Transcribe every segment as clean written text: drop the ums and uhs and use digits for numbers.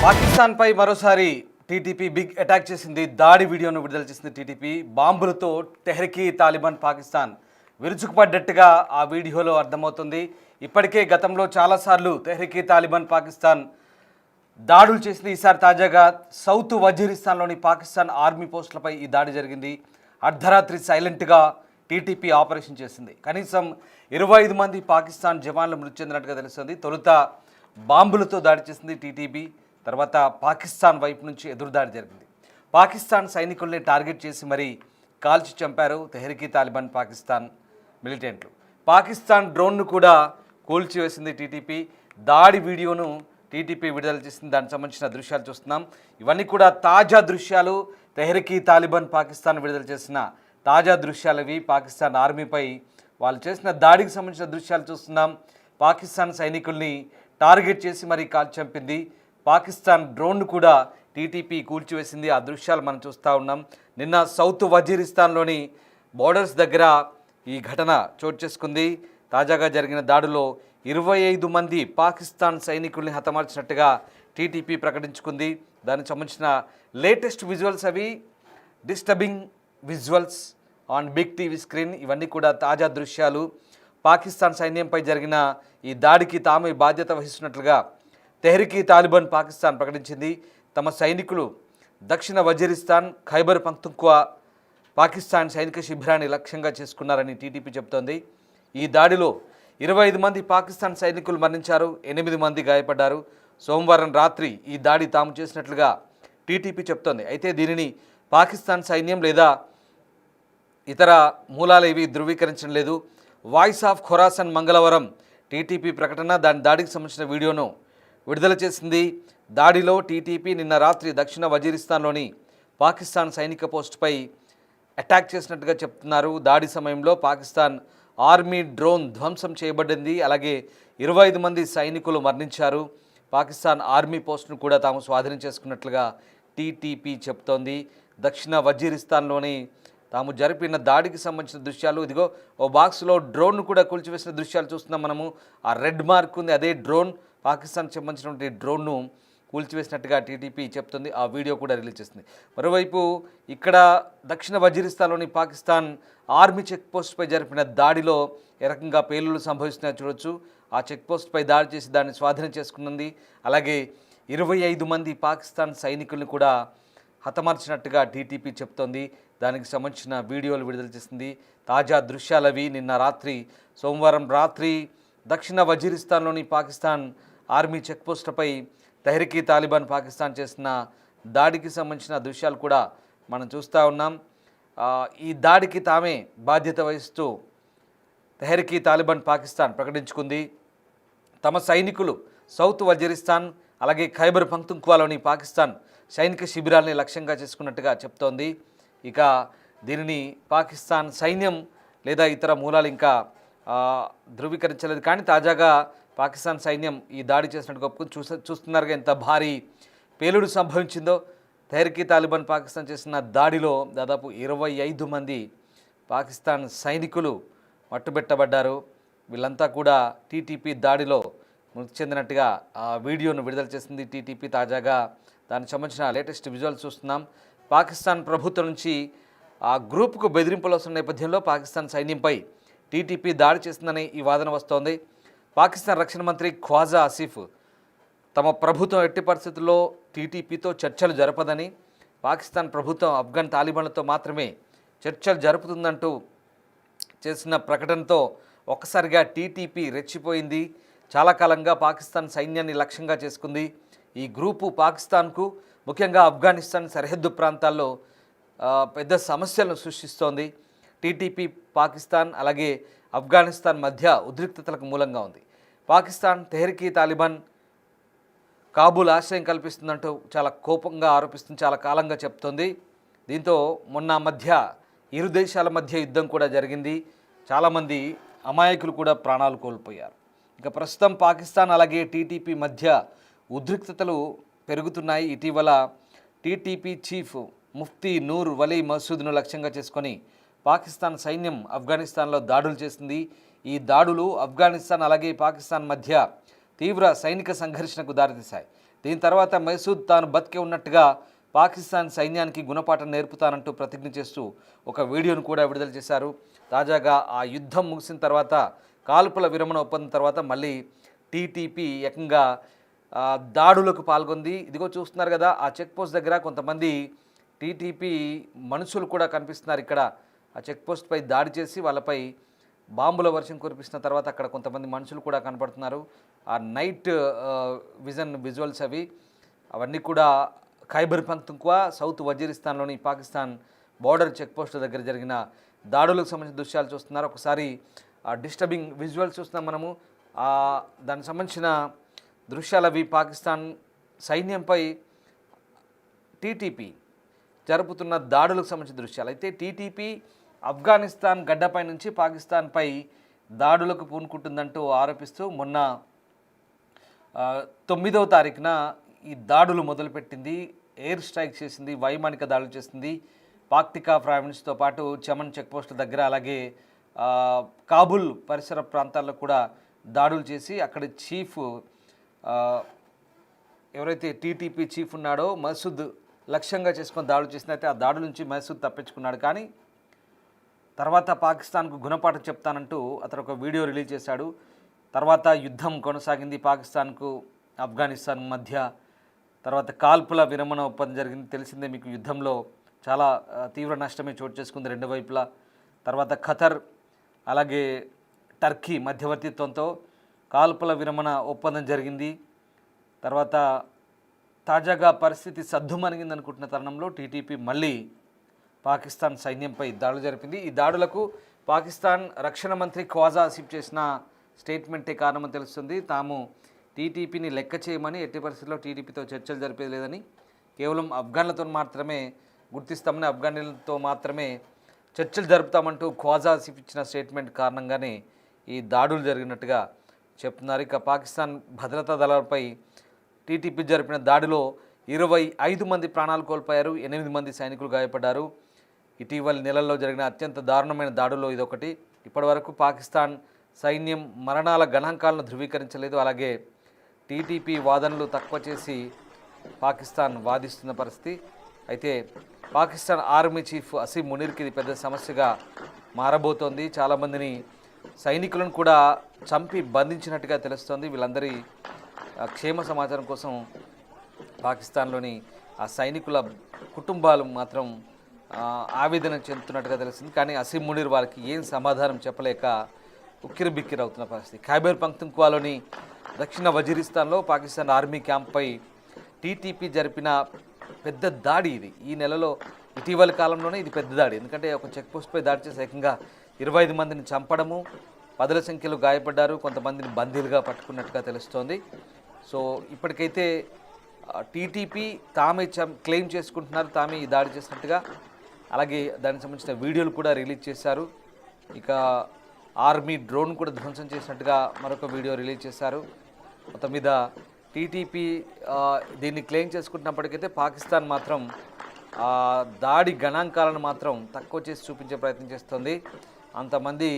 పాకిస్తాన్ పై మరోసారి TTP big attack చేసింది. దాడి వీడియోను విడుదల చేసింది టీటీపీ. బాంబులతో తెహ్రీకి తాలిబాన్ పాకిస్తాన్ విరుచుకుపడ్డట్టుగా ఆ వీడియోలో అర్థమవుతుంది. ఇప్పటికే గతంలో చాలాసార్లు తెహ్రీకి తాలిబాన్ పాకిస్తాన్ దాడులు చేసింది. ఈసారి తాజాగా సౌత్ వజీరిస్తాన్లోని పాకిస్తాన్ ఆర్మీ పోస్టులపై ఈ దాడి జరిగింది. అర్ధరాత్రి సైలెంట్గా టీటీపీ ఆపరేషన్ చేసింది. కనీసం 25 మంది పాకిస్తాన్ జవాన్లు మృతి చెందినట్టుగా తెలుస్తుంది. తొలుత బాంబులతో దాడి చేసింది టీటీపీ. తర్వాత పాకిస్తాన్ వైపు నుంచి ఎదురుదాడి జరిగింది. పాకిస్తాన్ సైనికుల్ని టార్గెట్ చేసి మరీ కాల్చి చంపారు తెహ్రీకి తాలిబాన్ పాకిస్తాన్ మిలిటెంట్లు. పాకిస్తాన్ డ్రోన్ను కూడా కూల్చివేసింది టీటీపీ. దాడి వీడియోను టీటీపీ విడుదల చేసింది. దానికి సంబంధించిన దృశ్యాలు చూస్తున్నాం. ఇవన్నీ కూడా తాజా దృశ్యాలు. తెహ్రీకి తాలిబాన్ పాకిస్తాన్ విడుదల చేసిన తాజా దృశ్యాలవి. పాకిస్తాన్ ఆర్మీపై వాళ్ళు చేసిన దాడికి సంబంధించిన దృశ్యాలు చూస్తున్నాం. పాకిస్తాన్ సైనికుల్ని టార్గెట్ చేసి మరీ కాల్చి చంపింది. పాకిస్తాన్ డ్రోన్ను కూడా టీటీపీ కూల్చివేసింది. ఆ దృశ్యాలు మనం చూస్తూ ఉన్నాం. నిన్న సౌత్ వజీరిస్తాన్లోని బోర్డర్స్ దగ్గర ఈ ఘటన చోటు చేసుకుంది. తాజాగా జరిగిన దాడిలో 25 మంది పాకిస్తాన్ సైనికుల్ని హతమార్చినట్టుగా టీటీపీ ప్రకటించుకుంది. దానికి సంబంధించిన లేటెస్ట్ విజువల్స్ అవి. Disturbing visuals on big TV screen. ఇవన్నీ కూడా తాజా దృశ్యాలు. పాకిస్తాన్ సైన్యంపై జరిగిన ఈ దాడికి తామే బాధ్యత వహిస్తున్నట్లుగా తెహ్రీకి తాలిబాన్ పాకిస్తాన్ ప్రకటించింది. తమ సైనికులు దక్షిణ వజీరిస్తాన్, ఖైబర్ పఖ్తుంఖ్వా పాకిస్తాన్ సైనిక శిబిరాన్ని లక్ష్యంగా చేసుకున్నారని టీటీపీ చెబుతోంది. ఈ దాడిలో 25 మంది పాకిస్తాన్ సైనికులు మరణించారు, 8 మంది గాయపడ్డారు. సోమవారం రాత్రి ఈ దాడి తాము చేసినట్లుగా టీటీపీ చెబుతోంది. అయితే దీనిని పాకిస్తాన్ సైన్యం లేదా ఇతర మూలాలేవి ధృవీకరించడం లేదు. వాయిస్ ఆఫ్ ఖొరాసన్ మంగళవారం టీటీపీ ప్రకటన దాడికి సంబంధించిన వీడియోను విడుదల చేసింది. దాడిలో టీటీపీ నిన్న రాత్రి దక్షిణ వజీరిస్తాన్లోని పాకిస్తాన్ సైనిక పోస్టుపై అటాక్ చేసినట్టుగా చెప్తున్నారు. దాడి సమయంలో పాకిస్తాన్ ఆర్మీ డ్రోన్ ధ్వంసం చేయబడింది. అలాగే 25 మంది సైనికులు మరణించారు. పాకిస్తాన్ ఆర్మీ పోస్టును కూడా తాము స్వాధీనం చేసుకున్నట్లుగా టీటీపీ చెప్తోంది. దక్షిణ వజీరిస్తాన్లోని తాము జరిపిన దాడికి సంబంధించిన దృశ్యాలు. ఇదిగో ఓ బాక్స్లో డ్రోన్ను కూడా కూల్చివేసిన దృశ్యాలు చూస్తున్నాం మనము. ఆ రెడ్ మార్క్ ఉంది, అదే డ్రోన్. పాకిస్తాన్కి సంబంధించినటువంటి డ్రోన్ను కూల్చివేసినట్టుగా టీటీపీ చెప్తుంది. ఆ వీడియో కూడా రిలీజ్ చేస్తుంది. మరోవైపు ఇక్కడ దక్షిణ వజీరిస్తాన్లోని పాకిస్తాన్ ఆర్మీ చెక్ పోస్ట్పై జరిపిన దాడిలో ఏ రకంగా పేలుళ్లు సంభవిస్తున్నాయో చూడొచ్చు. ఆ చెక్ పోస్ట్పై దాడి చేసి దాన్ని స్వాధీనం చేసుకున్నది. అలాగే 25 మంది పాకిస్తాన్ సైనికుల్ని కూడా హతమార్చినట్టుగా టీటీపీ చెప్తోంది. దానికి సంబంధించిన వీడియోలు విడుదల చేసింది. తాజా దృశ్యాలవి. నిన్న రాత్రి సోమవారం రాత్రి దక్షిణ వజీరిస్తాన్లోని పాకిస్తాన్ ఆర్మీ చెక్పోస్టులపై తెహ్రీకి తాలిబాన్ పాకిస్తాన్ చేసిన దాడికి సంబంధించిన దృశ్యాలు కూడా మనం చూస్తూ ఉన్నాం. ఈ దాడికి తామే బాధ్యత వహిస్తూ తెహ్రీకి తాలిబాన్ పాకిస్తాన్ ప్రకటించుకుంది. తమ సైనికులు సౌత్ వజీరిస్తాన్ అలాగే ఖైబర్ పఖ్తుంఖ్వాలోని పాకిస్తాన్ సైనిక శిబిరాల్ని లక్ష్యంగా చేసుకున్నట్టుగా చెప్తోంది. ఇక దీనిని పాకిస్తాన్ సైన్యం లేదా ఇతర మూలాలు ఇంకా ధృవీకరించలేదు. కానీ తాజాగా పాకిస్తాన్ సైన్యం ఈ దాడి చేసినట్టు ఒప్పుకుని చూస్తున్నారుగా ఎంత భారీ పేలుడు సంభవించిందో. తెహ్రీకి తాలిబాన్ పాకిస్తాన్ చేసిన దాడిలో దాదాపు 25 మంది పాకిస్తాన్ సైనికులు మట్టుబెట్టబడ్డారు. వీళ్ళంతా కూడా టీటీపీ దాడిలో మృతి చెందినట్టుగా ఆ వీడియోను విడుదల చేసింది టీటీపీ. తాజాగా దానికి సంబంధించిన లేటెస్ట్ విజువల్స్ చూస్తున్నాం. పాకిస్తాన్ ప్రభుత్వం నుంచి ఆ గ్రూప్కు బెదిరింపులు వస్తున్న నేపథ్యంలో పాకిస్తాన్ సైన్యంపై టీటీపీ దాడి చేసిందని ఈ వాదన వస్తోంది. పాకిస్తాన్ రక్షణ మంత్రి ఖ్వాజా ఆసిఫ్ తమ ప్రభుత్వం ఎట్టి పరిస్థితుల్లో టీటీపీతో చర్చలు జరపదని, పాకిస్తాన్ ప్రభుత్వం ఆఫ్ఘన్ తాలిబాన్లతో మాత్రమే చర్చలు జరుపుతుందంటూ చేసిన ప్రకటనతో ఒక్కసారిగా టీటీపీ రెచ్చిపోయింది. చాలా కాలంగా పాకిస్తాన్ సైన్యాన్ని లక్ష్యంగా చేసుకుంది. ఈ గ్రూపు పాకిస్తాన్కు ముఖ్యంగా ఆఫ్ఘనిస్తాన్ సరిహద్దు ప్రాంతాల్లో పెద్ద సమస్యలను సృష్టిస్తోంది. టీటీపీ పాకిస్తాన్ అలాగే ఆఫ్ఘనిస్తాన్ మధ్య ఉద్రిక్తతలకు మూలంగా ఉంది. పాకిస్తాన్ తెహ్రీకి తాలిబాన్ కాబూల్ ఆశ్రయం కల్పిస్తుందంటూ చాలా కోపంగా ఆరోపిస్తుంది, చాలా కాలంగా చెప్తోంది. దీంతో మొన్న మధ్య ఇరు దేశాల మధ్య యుద్ధం కూడా జరిగింది. చాలామంది అమాయకులు కూడా ప్రాణాలు కోల్పోయారు. ఇక ప్రస్తుతం పాకిస్తాన్ అలాగే టీటీపీ మధ్య ఉద్రిక్తతలు పెరుగుతున్నాయి. ఇటీవల టీటీపీ చీఫ్ ముఫ్తీ నూర్ వలీ మసూద్ను లక్ష్యంగా చేసుకొని పాకిస్తాన్ సైన్యం ఆఫ్ఘనిస్తాన్లో దాడులు చేసింది. ఈ దాడులు ఆఫ్ఘనిస్తాన్ అలాగే పాకిస్తాన్ మధ్య తీవ్ర సైనిక సంఘర్షణకు దారితీశాయి. దీని తర్వాత మసూద్ తాను బతికే ఉన్నట్టుగా పాకిస్తాన్ సైన్యానికి గుణపాఠం నేర్పుతానంటూ ప్రతిజ్ఞ చేస్తూ ఒక వీడియోను కూడా విడుదల చేశారు. తాజాగా ఆ యుద్ధం ముగిసిన తర్వాత కాల్పుల విరమణ ఒప్పందం తర్వాత మళ్ళీ టీటీపీ ఏకంగా దాడులకు పాల్గొంది. ఇదిగో చూస్తున్నారు కదా, ఆ చెక్ పోస్ట్ దగ్గర కొంతమంది టీటీపీ మనుషులు కూడా కనిపిస్తున్నారు. ఇక్కడ ఆ చెక్ పోస్ట్పై దాడి చేసి వాళ్ళపై బాంబుల వర్షం కురిపిస్తున్న తర్వాత అక్కడ కొంతమంది మనుషులు కూడా కనపడుతున్నారు. ఆ నైట్ విజన్ విజువల్స్ అవన్నీ కూడా ఖైబర్ పఖ్తుంఖ్వా సౌత్ వజీరిస్తాన్లోని పాకిస్తాన్ బార్డర్ చెక్ పోస్ట్ దగ్గర జరిగిన దాడులకు సంబంధించిన దృశ్యాలు చూస్తున్నారు. ఒకసారి డిస్టర్బింగ్ విజువల్స్ చూస్తున్నాం మనము. దానికి సంబంధించిన దృశ్యాలు అవి పాకిస్తాన్ సైన్యంపై టీటీపీ జరుపుతున్న దాడులకు సంబంధించిన దృశ్యాలు. అయితే టీటీపీ ఆఫ్ఘనిస్తాన్ గడ్డపై నుంచి పాకిస్తాన్పై దాడులకు పూనుకుంటుందంటూ ఆరోపిస్తూ మొన్న 9వ తారీఖున ఈ దాడులు మొదలుపెట్టింది. ఎయిర్ స్ట్రైక్ చేసింది, వైమానిక దాడులు చేసింది. పాక్టికా ప్రావిన్స్తో పాటు చమన్ చెక్ పోస్ట్ దగ్గర, అలాగే కాబుల్ పరిసర ప్రాంతాల్లో కూడా దాడులు చేసి అక్కడ చీఫ్ ఎవరైతే టీటీపీ చీఫ్ ఉన్నాడో మసూద్ లక్ష్యంగా చేసుకొని దాడులు చేసినైతే ఆ దాడుల నుంచి మసూద్ తప్పించుకున్నాడు. కానీ తర్వాత పాకిస్తాన్కు గుణపాఠం చెప్తానంటూ అతను ఒక వీడియో రిలీజ్ చేశాడు. తర్వాత యుద్ధం కొనసాగింది పాకిస్తాన్కు ఆఫ్ఘనిస్తాన్ మధ్య. తర్వాత కాల్పుల విరమణ ఒప్పందం జరిగింది. తెలిసిందే మీకు, యుద్ధంలో చాలా తీవ్ర నష్టమే చోటు చేసుకుంది రెండు వైపులా. తర్వాత ఖతర్ అలాగే టర్కీ మధ్యవర్తిత్వంతో కాల్పుల విరమణ ఒప్పందం జరిగింది. తర్వాత తాజాగా పరిస్థితి సద్దుమణిగింది అనుకుంటున్న తరుణంలో టీటీపీ మళ్ళీ పాకిస్తాన్ సైన్యంపై దాడులు జరిపింది. ఈ దాడులకు పాకిస్తాన్ రక్షణ మంత్రి ఖ్వాజా ఆసిఫ్ చేసిన స్టేట్మెంటే కారణమని తెలుస్తుంది. తాము టీటీపీని లెక్క చేయమని, ఎట్టి పరిస్థితుల్లో టీటీపీతో చర్చలు జరిపేది లేదని, కేవలం ఆఫ్ఘన్లతో మాత్రమే గుర్తిస్తామని, ఆఫ్ఘనీలతో మాత్రమే చర్చలు జరుపుతామంటూ ఖ్వాజా ఆసిఫ్ ఇచ్చిన స్టేట్మెంట్ కారణంగానే ఈ దాడులు జరిగినట్టుగా చెప్తున్నారు. ఇక పాకిస్తాన్ భద్రతా దళాలపై టీటీపీ జరిపిన దాడిలో 25 మంది ప్రాణాలు కోల్పోయారు, 8 మంది సైనికులు గాయపడ్డారు. ఇటీవల నెలల్లో జరిగిన అత్యంత దారుణమైన దాడుల్లో ఇదొకటి. ఇప్పటివరకు పాకిస్తాన్ సైన్యం మరణాల గణాంకాలను ధృవీకరించలేదు. అలాగే టీటీపీ వాదనలు తక్కువ చేసి పాకిస్తాన్ వాదిస్తున్న పరిస్థితి. అయితే పాకిస్తాన్ ఆర్మీ చీఫ్ అసీం మునీర్కి ఇది పెద్ద సమస్యగా మారబోతోంది. చాలామందిని సైనికులను కూడా చంపి బంధించినట్టుగా తెలుస్తోంది. వీళ్ళందరి క్షేమ సమాచారం కోసం పాకిస్తాన్లోని ఆ సైనికుల కుటుంబాలు మాత్రం ఆవేదన చెందుతున్నట్టుగా తెలుస్తుంది. కానీ అసీం మునీర్ వారికి ఏం సమాధానం చెప్పలేక ఉక్కిరిబిక్కిరి అవుతున్న పరిస్థితి. ఖైబర్ పఖ్తుంఖ్వాలోని దక్షిణ వజీరిస్తాన్లో పాకిస్తాన్ ఆర్మీ క్యాంప్పై టీటీపీ జరిపిన పెద్ద దాడి ఇది. ఈ నెలలో ఇటీవల కాలంలోనే ఇది పెద్ద దాడి. ఎందుకంటే ఒక చెక్ పోస్ట్పై దాడి చేసి ఏకంగా 25 మందిని చంపడము, పదుల సంఖ్యలో గాయపడ్డారు, కొంతమందిని బందీలుగా పట్టుకున్నట్టుగా తెలుస్తోంది. సో ఇప్పటికైతే టీటీపీ తామే క్లెయిమ్ చేసుకుంటున్నారు, తామే ఈ దాడి చేసినట్టుగా. అలాగే దానికి సంబంధించిన వీడియోలు కూడా రిలీజ్ చేశారు. ఇక ఆర్మీ డ్రోన్ కూడా ధ్వంసం చేసినట్టుగా మరొక వీడియో రిలీజ్ చేశారు. మొత్తం మీద టీటీపీ దీన్ని క్లెయిమ్ చేసుకుంటున్నప్పటికైతే పాకిస్తాన్ మాత్రం దాడి గణాంకాలను మాత్రం తక్కువ చేసి చూపించే ప్రయత్నం చేస్తుంది. అంతమంది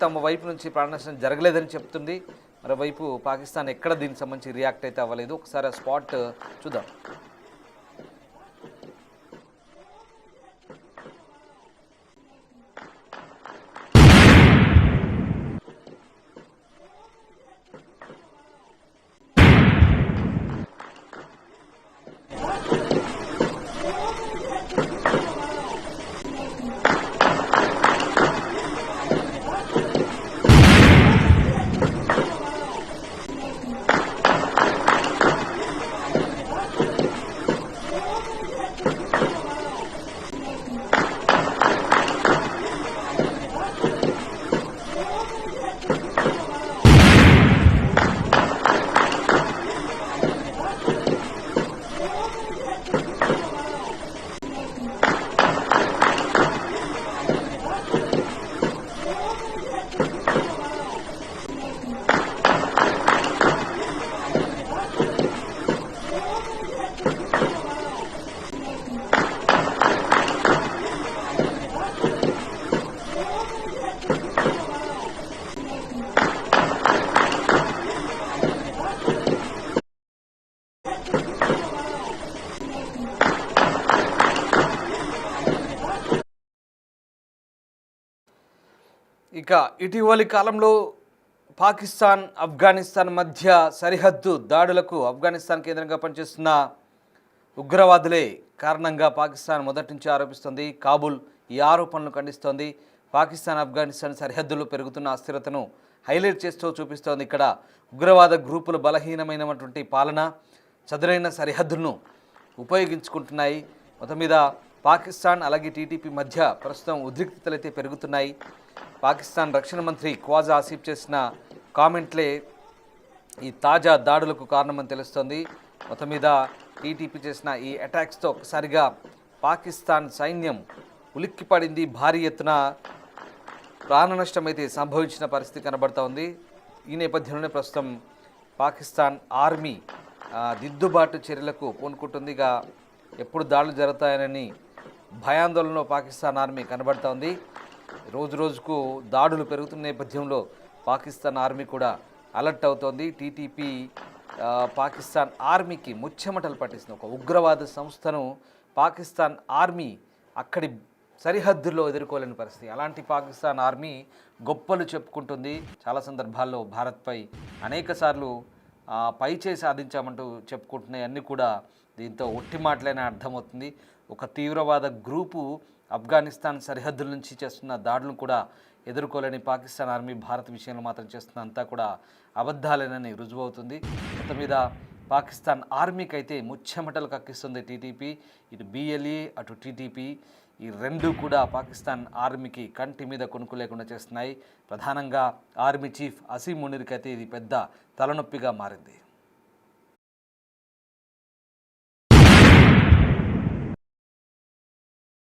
తమ వైపు నుంచి ప్రాణనష్టం జరగలేదని చెప్తుంది. మరోవైపు పాకిస్తాన్ ఎక్కడ దీనికి సంబంధించి రియాక్ట్ అయితే అవ్వలేదు. ఒకసారి ఆ స్పాట్ చూద్దాం. ఇక ఇటీవలి కాలంలో పాకిస్తాన్ ఆఫ్ఘనిస్తాన్ మధ్య సరిహద్దు దాడులకు ఆఫ్ఘనిస్తాన్ కేంద్రంగా పనిచేస్తున్న ఉగ్రవాదులే కారణంగా పాకిస్తాన్ మొదటి నుంచి ఆరోపిస్తోంది. కాబూల్ ఈ ఆరోపణలు ఖండిస్తోంది. పాకిస్తాన్ ఆఫ్ఘనిస్తాన్ సరిహద్దులు పెరుగుతున్న అస్థిరతను హైలైట్ చేస్తూ చూపిస్తోంది. ఇక్కడ ఉగ్రవాద గ్రూపులు బలహీనమైనటువంటి పాలన, చదునైన సరిహద్దులను ఉపయోగించుకుంటున్నాయి. మొత్తం మీద పాకిస్తాన్ అలాగే టీటీపీ మధ్య ప్రస్తుతం ఉద్రిక్తతలు అయితే పెరుగుతున్నాయి. పాకిస్తాన్ రక్షణ మంత్రి ఖ్వాజా ఆసిఫ్ చేసిన కామెంట్లే ఈ తాజా దాడులకు కారణమని తెలుస్తోంది. మొత్తం మీద టీటీపీ చేసిన ఈ అటాక్స్తో ఒకసారిగా పాకిస్తాన్ సైన్యం ఉలిక్కిపడింది. భారీ ఎత్తున ప్రాణ నష్టం అయితే సంభవించిన పరిస్థితి కనబడుతూ ఉంది. ఈ నేపథ్యంలోనే ప్రస్తుతం పాకిస్తాన్ ఆర్మీ దిద్దుబాటు చర్యలకు పూనుకుంటుంది. ఇక ఎప్పుడు దాడులు జరుగుతాయని భయాందోళనలో పాకిస్తాన్ ఆర్మీ కనబడుతోంది. రోజు రోజుకు దాడులు పెరుగుతున్న నేపథ్యంలో పాకిస్తాన్ ఆర్మీ కూడా అలర్ట్ అవుతోంది. టీటీపీ పాకిస్తాన్ ఆర్మీకి ముచ్చెమటలు పట్టిస్తుంది. ఒక ఉగ్రవాద సంస్థను పాకిస్తాన్ ఆర్మీ అక్కడి సరిహద్దుల్లో ఎదుర్కోలేని పరిస్థితి. అలాంటి పాకిస్తాన్ ఆర్మీ గొప్పలు చెప్పుకుంటుంది. చాలా సందర్భాల్లో భారత్పై అనేకసార్లు పైచేయి సాధించామంటూ చెప్పుకుంటున్నాయి. అన్నీ కూడా దీంతో ఒట్టి మాటలైనా అర్థమవుతుంది. ఒక తీవ్రవాద గ్రూపు ఆఫ్ఘనిస్తాన్ సరిహద్దుల నుంచి చేస్తున్న దాడులను కూడా ఎదుర్కోలేని పాకిస్తాన్ ఆర్మీ భారత్ విషయంలో మాత్రం చేస్తున్న అంతా కూడా అబద్ధాలేనని రుజువవుతుంది. మొత్తం మీద పాకిస్తాన్ ఆర్మీకి అయితే ముచ్చెమటలు కక్కిస్తుంది టీటీపీ. ఇటు బిఎల్ఏ అటు టీటీపీ ఈ రెండు కూడా పాకిస్తాన్ ఆర్మీకి కంటి మీద కొనుక్కు లేకుండా చేస్తున్నాయి. ప్రధానంగా ఆర్మీ చీఫ్ అసీం మునీర్కి అయితే ఇది పెద్ద తలనొప్పిగా మారింది.